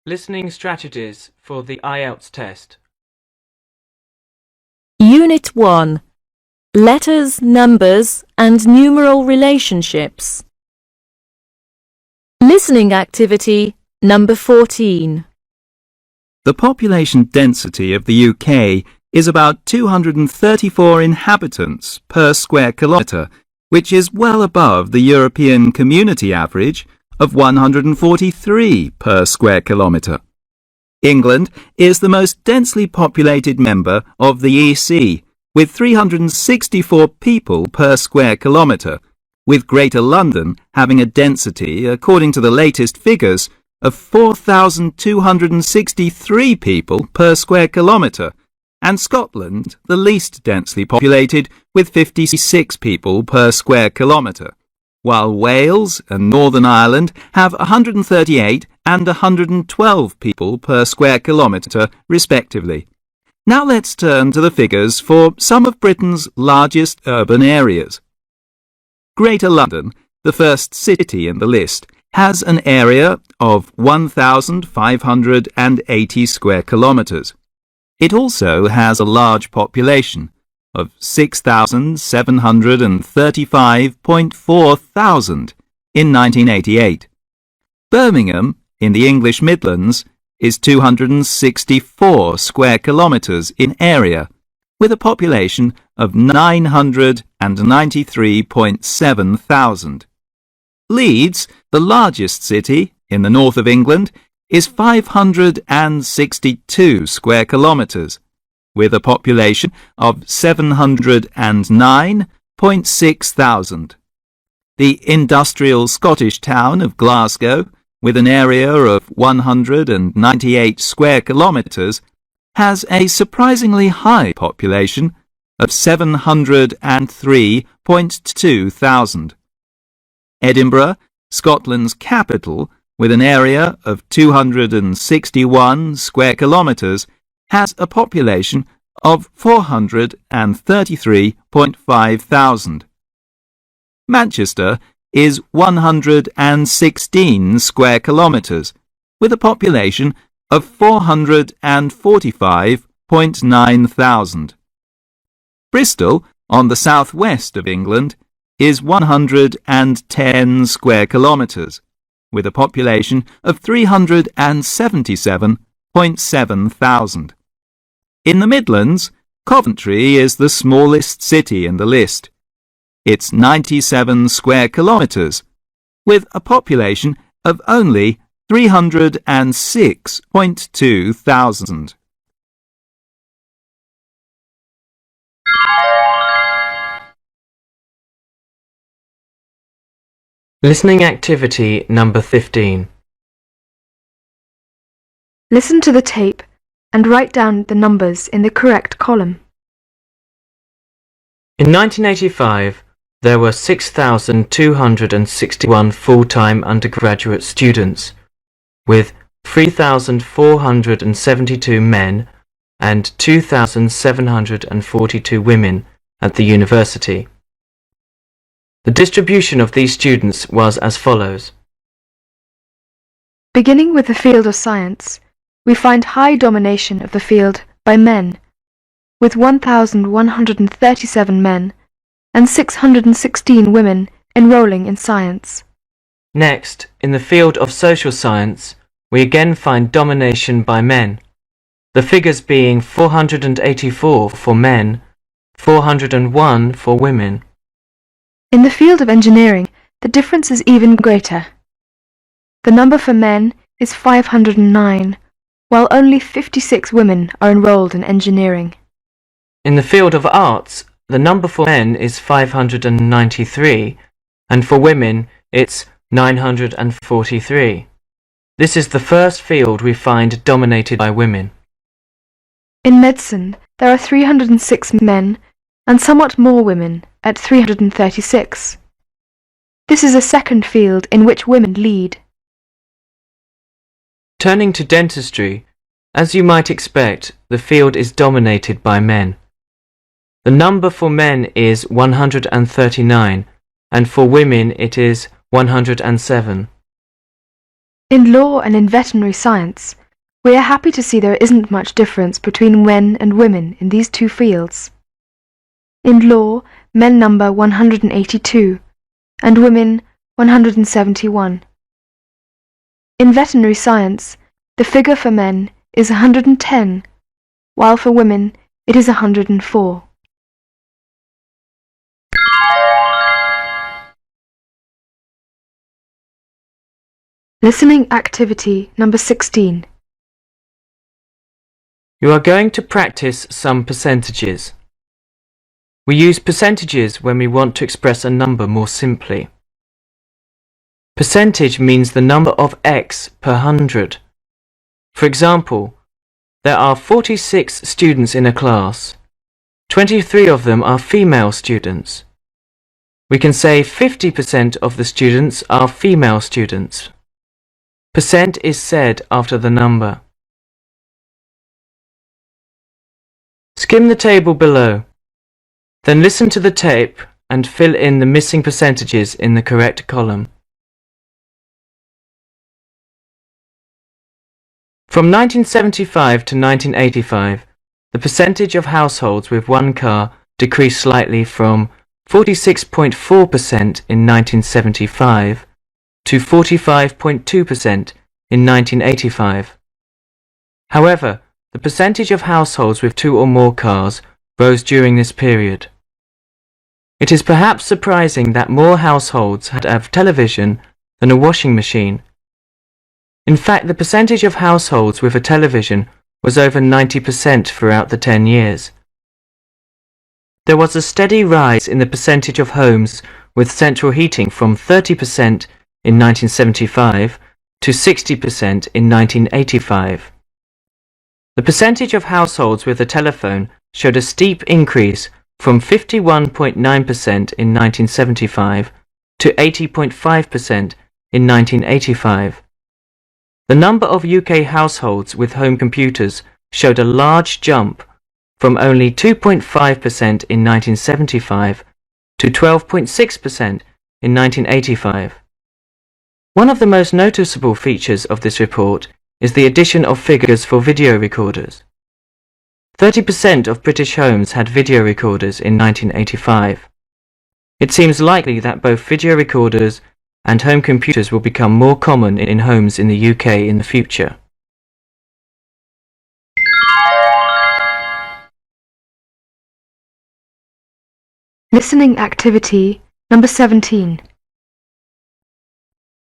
Listening strategies for the IELTS test. Unit 1. Letters, numbers and numeral relationships. Listening activity number 14. The population density of the UK is about 234 inhabitants per square kilometre, which is well above the European Community average of 143 per square kilometre. England is the most densely populated member of the EC, with 364 people per square kilometre, with Greater London having a density, according to the latest figures, of 4,263 people per square kilometre, and Scotland the least densely populated with 56 people per square kilometre, while Wales and Northern Ireland have 138 and 112 people per square kilometre respectively. Now let's turn to the figures for some of Britain's largest urban areas. Greater London, the first city in the list, has an area of 1,580 square kilometres. It also has a large population of 6,735.4 thousand in 1988. Birmingham, in the English Midlands, is 264 square kilometres in area, with a population of 993.7 thousand. Leeds, the largest city in the north of England, is 562 square kilometres, with a population of 709.6 thousand. The industrial Scottish town of Glasgow, with an area of 198 square kilometres, has a surprisingly high population of 703.2 thousand. Edinburgh, Scotland's capital, with an area of 261 square kilometres, has a population of 433.5 thousand. Manchester is 116 square kilometres, with a population of 445.9 thousand. Bristol, on the southwest of England, is 110 square kilometres, with a population of 377.7 thousand. In the Midlands, Coventry is the smallest city in the list. It's 97 square kilometres, with a population of only 306.2 thousand. Listening activity number 15. Listen to the tape and write down the numbers in the correct column. In 1985, there were 6,261 full-time undergraduate students, with 3,472 men and 2,742 women at the university. The distribution of these students was as follows. Beginning with the field of science, we find high domination of the field by men, with 1,137 men and 616 women enrolling in science. Next, in the field of social science, we again find domination by men, the figures being 484 for men, 401 for women. In the field of engineering, the difference is even greater. The number for men is 509, while only 56 women are enrolled in engineering. In the field of arts, the number for men is 593, and for women it's 943. This is the first field we find dominated by women. In medicine, there are 306 men and somewhat more women at 336. This is a second field in which women lead. Turning to dentistry, as you might expect, the field is dominated by men. The number for men is 139, and for women it is 107. In law and in veterinary science, we are happy to see there isn't much difference between men and women in these two fields. In law, men number 182 and women 171. In veterinary science, the figure for men is 110, while for women it is 104. Listening activity number 16. You are going to practice some percentages. We use percentages when we want to express a number more simply. Percentage means the number of X per 100. For example, there are 46 students in a class. 23 of them are female students. We can say 50% of the students are female students. Percent is said after the number. Skim the table below. Then listen to the tape and fill in the missing percentages in the correct column. From 1975 to 1985, the percentage of households with one car decreased slightly from 46.4% in 1975 to 45.2% in 1985. However, the percentage of households with two or more cars rose during this period. It is perhaps surprising that more households had a television than a washing machine. In fact, the percentage of households with a television was over 90% throughout the 10 years. There was a steady rise in the percentage of homes with central heating from 30% in 1975 to 60% in 1985. The percentage of households with a telephone showed a steep increase from 51.9% in 1975 to 80.5% in 1985. The number of UK households with home computers showed a large jump from only 2.5% in 1975 to 12.6% in 1985. One of the most noticeable features of this report is the addition of figures for video recorders. 30% of British homes had video recorders in 1985. It seems likely that both video recorders and home computers will become more common in homes in the UK in the future. Listening activity number 17.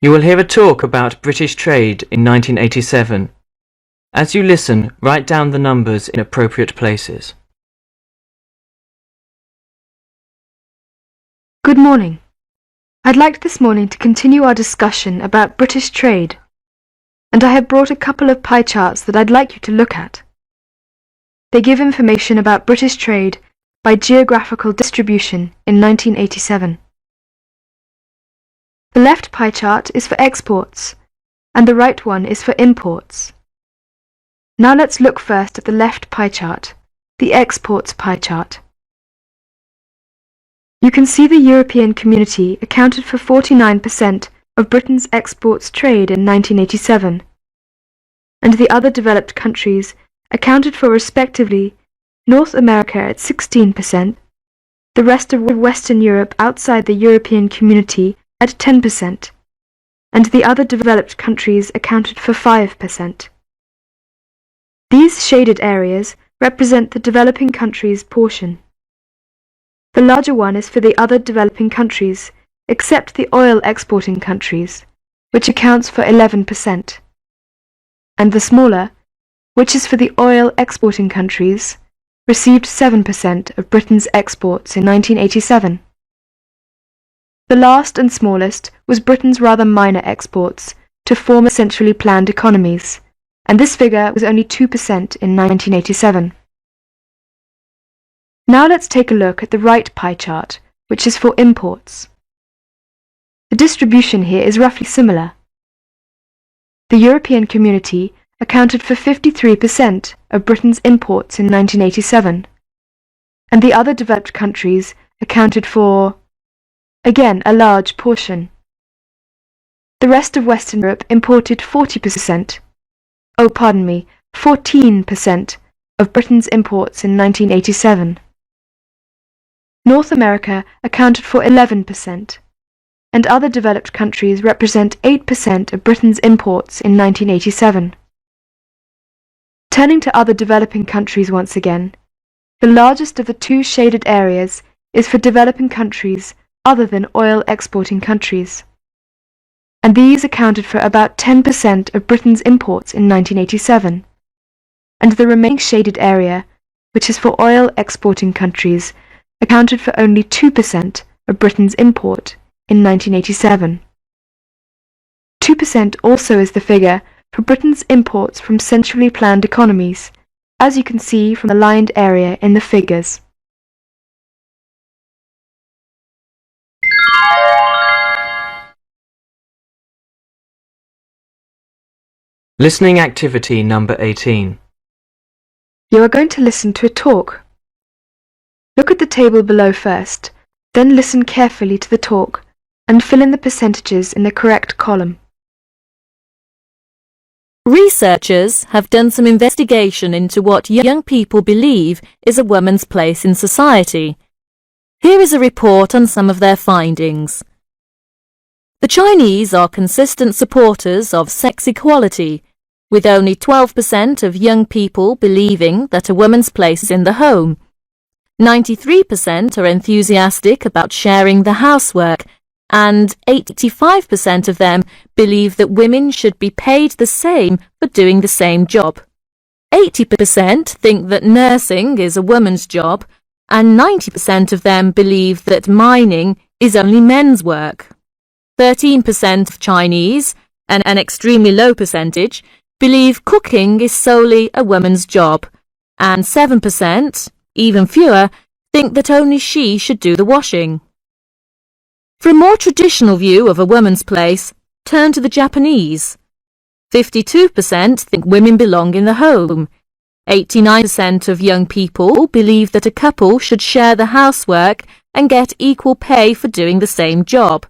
You will hear a talk about British trade in 1987. As you listen, write down the numbers in appropriate places. Good morning. I'd like this morning to continue our discussion about British trade, and I have brought a couple of pie charts that I'd like you to look at. They give information about British trade by geographical distribution in 1987. The left pie chart is for exports, and the right one is for imports. Now let's look first at the left pie chart, the exports pie chart. You can see the European Community accounted for 49% of Britain's exports trade in 1987, and the other developed countries accounted for respectively North America at 16%, the rest of Western Europe outside the European Community at 10%, and the other developed countries accounted for 5%. These shaded areas represent the developing countries portion. The larger one is for the other developing countries, except the oil exporting countries, which accounts for 11%, and the smaller, which is for the oil exporting countries, received 7% of Britain's exports in 1987. The last and smallest was Britain's rather minor exports to former centrally planned economies, and this figure was only 2% in 1987. Now let's take a look at the right pie chart, which is for imports. The distribution here is roughly similar. The European Community accounted for 53% of Britain's imports in 1987, and the other developed countries accounted for, again, a large portion. The rest of Western Europe imported 14% of Britain's imports in 1987. North America accounted for 11%, and other developed countries represent 8% of Britain's imports in 1987. Turning to other developing countries once again, the largest of the two shaded areas is for developing countries other than oil exporting countries, and these accounted for about 10% of Britain's imports in 1987, and the remaining shaded area, which is for oil exporting countries, accounted for only 2% of Britain's import in 1987. 2% also is the figure for Britain's imports from centrally planned economies, as you can see from the lined area in the figures. Listening activity number 18. You are going to listen to a talk. Look at the table below first, then listen carefully to the talk and fill in the percentages in the correct column. Researchers have done some investigation into what young people believe is a woman's place in society. Here is a report on some of their findings. The Chinese are consistent supporters of sex equality, with only 12% of young people believing that a woman's place is in the home. 93% are enthusiastic about sharing the housework, and 85% of them believe that women should be paid the same for doing the same job. 80% think that nursing is a woman's job, and 90% of them believe that mining is only men's work. 13% of Chinese, and an extremely low percentage, believe cooking is solely a woman's job, and 7%, even fewer, think that only she should do the washing. For a more traditional view of a woman's place, turn to the Japanese. 52% think women belong in the home. 89% of young people believe that a couple should share the housework and get equal pay for doing the same job.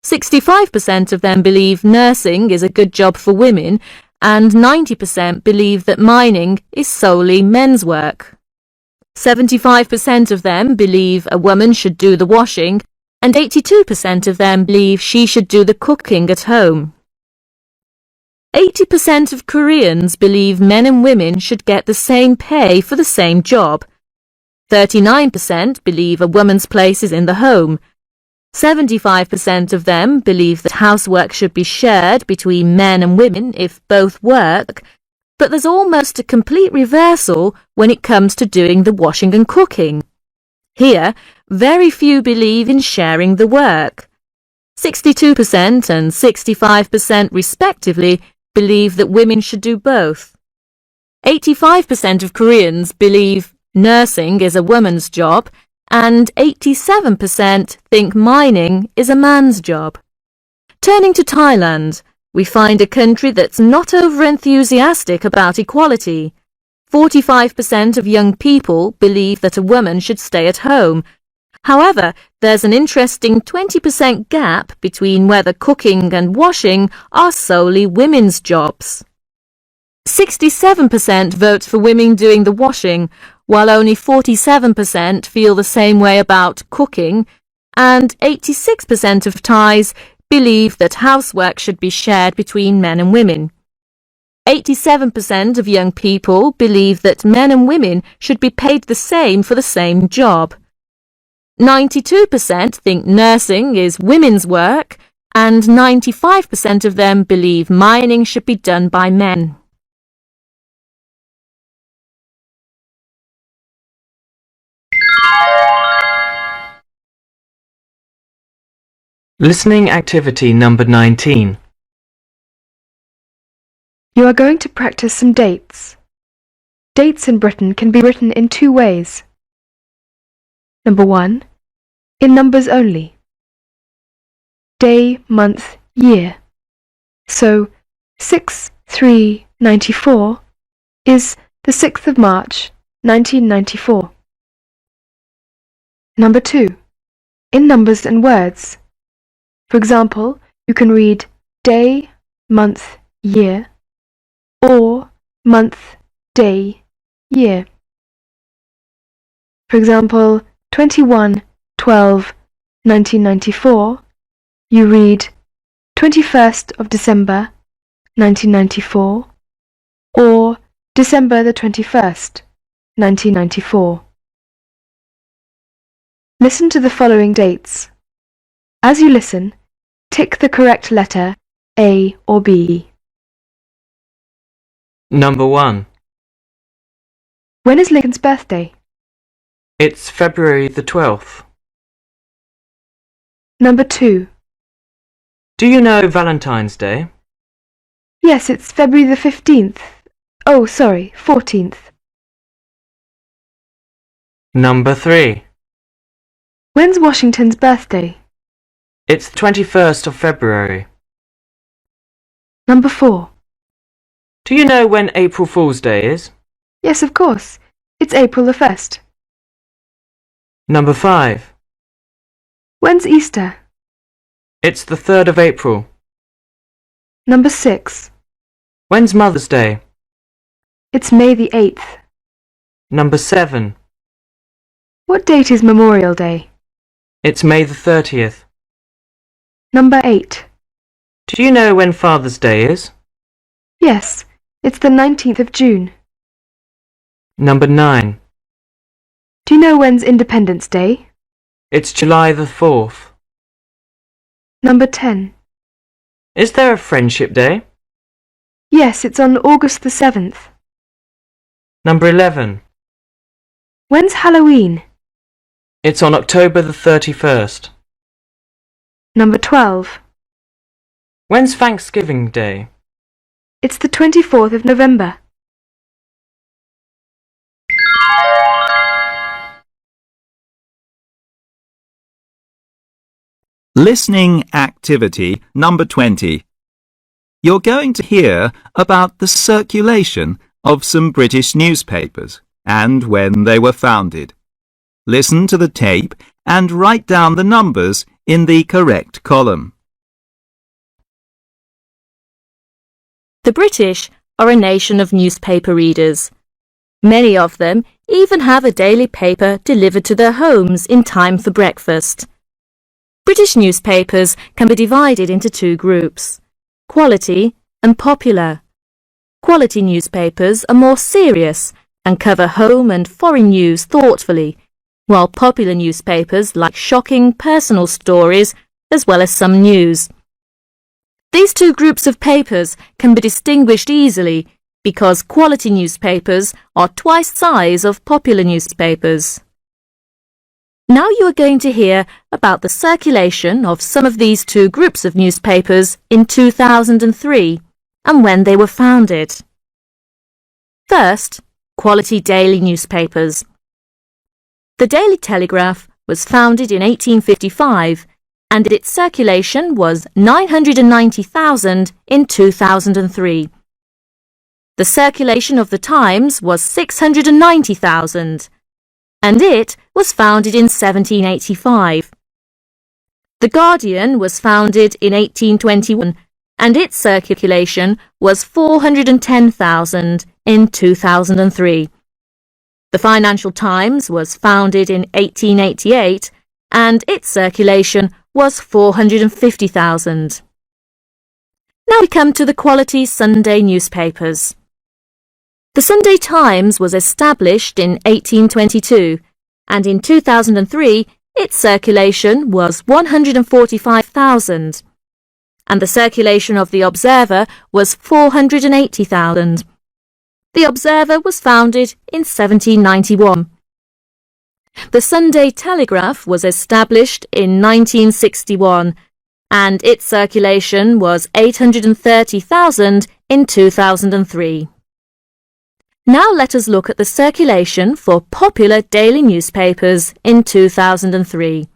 65% of them believe nursing is a good job for women, and 90% believe that mining is solely men's work. 75% of them believe a woman should do the washing, and 82% of them believe she should do the cooking at home. 80% of Koreans believe men and women should get the same pay for the same job. 39% believe a woman's place is in the home. 75% of them believe that housework should be shared between men and women if both work, but there's almost a complete reversal when it comes to doing the washing and cooking. Here, very few believe in sharing the work. 62% and 65% respectively believe that women should do both. 85% of Koreans believe nursing is a woman's job, and 87% think mining is a man's job. Turning to Thailand, we find a country that's not over-enthusiastic about equality. 45% of young people believe that a woman should stay at home. However, there's an interesting 20% gap between whether cooking and washing are solely women's jobs. 67% vote for women doing the washing, while only 47% feel the same way about cooking, and 86% of Thais believe that housework should be shared between men and women. 87% of young people believe that men and women should be paid the same for the same job. 92% think nursing is women's work, and 95% of them believe mining should be done by men. Listening activity number 19. You are going to practice some dates. Dates in Britain can be written in two ways. Number 1, in numbers only. Day, month, year. So 6/3/94 is the 6th of March, 1994. Number 2, in numbers and words. For example, you can read day, month, year, or month, day, year. For example, 21/12/1994, you read 21st of December, 1994, or December the 21st, 1994. Listen to the following dates. As you listen, tick the correct letter A or B. Number 1. When is Lincoln's birthday? It's February the 12th. Number 2. Do you know Valentine's Day? Yes, it's February the 15th. Oh, sorry, 14th. Number 3. When's Washington's birthday? It's the 21st of February. Number 4. Do you know when April Fool's Day is? Yes, of course. It's April the 1st. Number 5. When's Easter? It's the 3rd of April. Number 6. When's Mother's Day? It's May the 8th. Number 7. What date is Memorial Day? It's May the 30th. Number 8. Do you know when Father's Day is? Yes, it's the 19th of June. Number 9. Do you know when's Independence Day? It's July the 4th. Number 10. Is there a Friendship Day? Yes, it's on August the 7th. Number 11. When's Halloween? It's on October the 31st. Number 12. When's Thanksgiving Day? It's the 24th of November. Listening activity number 20. You're going to hear about the circulation of some British newspapers and when they were founded. Listen to the tape and write down the numbers in the correct column. The British are a nation of newspaper readers. Many of them even have a daily paper delivered to their homes in time for breakfast. British newspapers can be divided into two groups, quality and popular. Quality newspapers are more serious and cover home and foreign news thoughtfully, while popular newspapers like shocking personal stories as well as some news. These two groups of papers can be distinguished easily because quality newspapers are twice the size of popular newspapers. Now you are going to hear about the circulation of some of these two groups of newspapers in 2003 and when they were founded. First, quality daily newspapers. The Daily Telegraph was founded in 1855 and its circulation was 990,000 in 2003. The circulation of the Times was 690,000 and it was founded in 1785. The Guardian was founded in 1821 and its circulation was 410,000 in 2003. The Financial Times was founded in 1888 and its circulation was 450,000. Now we come to the quality Sunday newspapers. The Sunday Times was established in 1822 and in 2003 its circulation was 145,000 and the circulation of the Observer was 480,000. The Observer was founded in 1791. The Sunday Telegraph was established in 1961 and its circulation was 830,000 in 2003. Now let us look at the circulation for popular daily newspapers in 2003.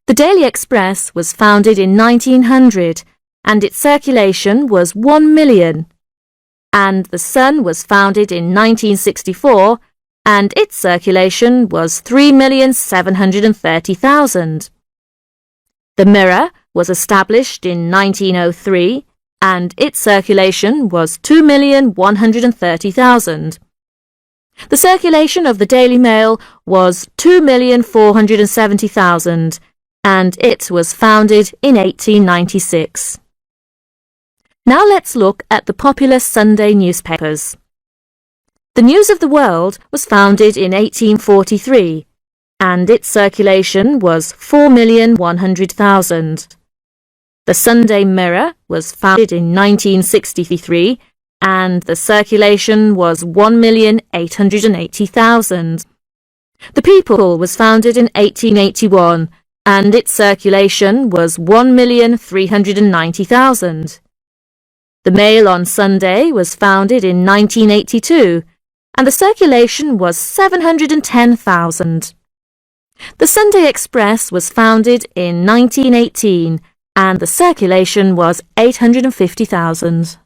The Daily Express was founded in 1900 and its circulation was 1 million. And The Sun was founded in 1964 and its circulation was 3,730,000. The Mirror was established in 1903 and its circulation was 2,130,000. The circulation of the Daily Mail was 2,470,000 and it was founded in 1896. Now let's look at the popular Sunday newspapers. The News of the World was founded in 1843 and its circulation was 4,100,000. The Sunday Mirror was founded in 1963 and the circulation was 1,880,000. The People was founded in 1881 and its circulation was 1,390,000. The Mail on Sunday was founded in 1982 and the circulation was 710,000. The Sunday Express was founded in 1918 and the circulation was 850,000.